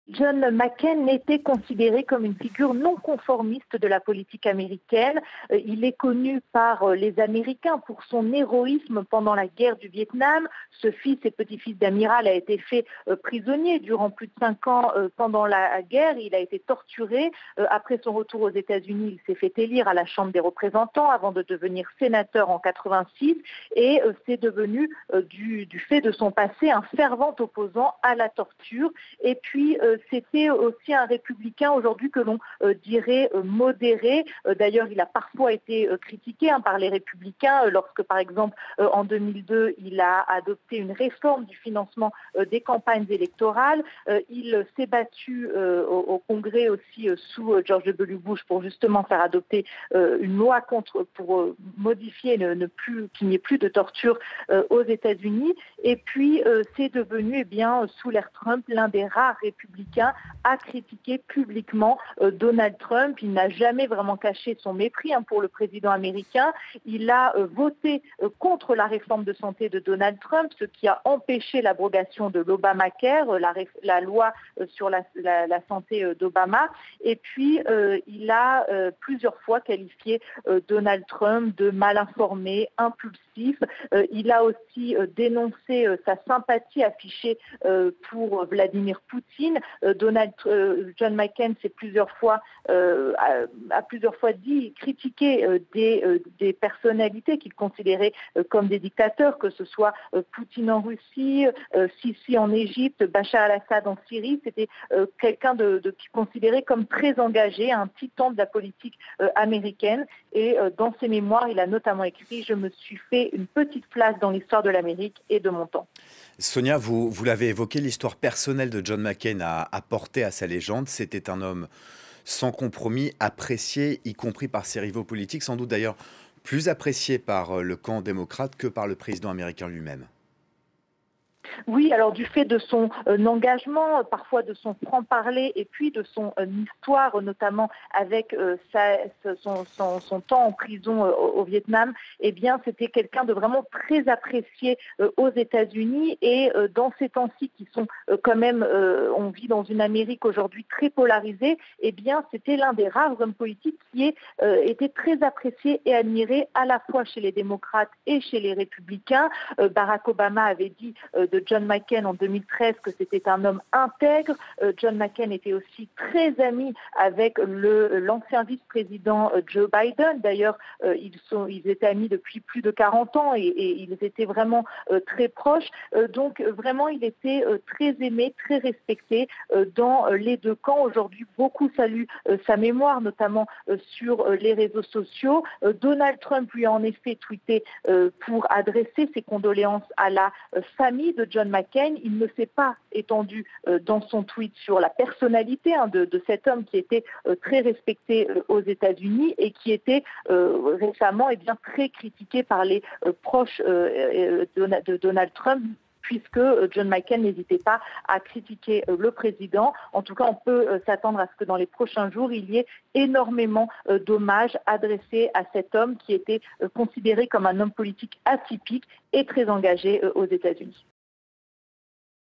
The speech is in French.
John McCain était considéré comme une figure non conformiste de la politique américaine. Il est connu par les Américains pour son héroïsme pendant la guerre du Vietnam. Ce fils et petit-fils d'amiral a été fait prisonnier durant plus de 5 ans pendant la guerre. Il a été torturé. Après son retour aux États-Unis, il s'est fait élire à la Chambre des représentants avant de devenir sénateur en 86 et c'est devenu, du fait de son passé, un fervent opposant à la torture. Et puis, c'était aussi un républicain aujourd'hui que l'on dirait modéré. D'ailleurs, il a parfois été critiqué par les républicains lorsque, par exemple, en 2002, il a adopté une réforme du financement des campagnes électorales. Il s'est battu au Congrès aussi sous George W. Bush pour justement faire adopter une loi pour modifier qu'il n'y ait plus de torture aux États-Unis. Et puis, c'est devenu, sous l'ère Trump, l'un des rares républicains à critiquer publiquement Donald Trump. Il n'a jamais vraiment caché son mépris pour le président américain. Il a voté contre la réforme de santé de Donald Trump, ce qui a empêché l'abrogation de l'Obamacare, la loi sur la santé d'Obama. Et puis, il a plusieurs fois qualifié Donald Trump de mal informé, impulsif. Il a aussi dénoncé sa sympathie affichée pour Vladimir Poutine. John McCain a plusieurs fois critiqué des personnalités qu'il considérait comme des dictateurs, que ce soit Poutine en Russie, Sisi en Égypte, Bachar al-Assad en Syrie. C'était quelqu'un qui considérait comme très engagé, un titan de la politique américaine. Et dans ses mémoires, il a notamment écrit « Je me suis fait une petite place dans l'histoire de l'Amérique et de mon temps ». Sonia, vous l'avez évoqué, l'histoire personnelle de John McCain a apporté à sa légende. C'était un homme sans compromis, apprécié, y compris par ses rivaux politiques, sans doute d'ailleurs plus apprécié par le camp démocrate que par le président américain lui-même. Oui, alors du fait de son engagement, parfois de son franc-parler et puis de son histoire, notamment avec son temps en prison au Vietnam, c'était quelqu'un de vraiment très apprécié aux États-Unis et dans ces temps-ci qui sont quand même, on vit dans une Amérique aujourd'hui très polarisée, c'était l'un des rares hommes politiques qui était très apprécié et admiré à la fois chez les démocrates et chez les républicains. Barack Obama avait dit de John McCain en 2013 que c'était un homme intègre. John McCain était aussi très ami avec l'ancien vice-président Joe Biden. D'ailleurs, ils étaient amis depuis plus de 40 ans et ils étaient vraiment très proches. Donc vraiment, il était très aimé, très respecté dans les deux camps. Aujourd'hui, beaucoup saluent sa mémoire, notamment sur les réseaux sociaux. Donald Trump lui a en effet tweeté pour adresser ses condoléances à la famille de John McCain. Il ne s'est pas étendu dans son tweet sur la personnalité de cet homme qui était très respecté aux États-Unis et qui était récemment très critiqué par les proches de Donald Trump, puisque John McCain n'hésitait pas à critiquer le président. En tout cas, on peut s'attendre à ce que dans les prochains jours, il y ait énormément d'hommages adressés à cet homme qui était considéré comme un homme politique atypique et très engagé aux États-Unis.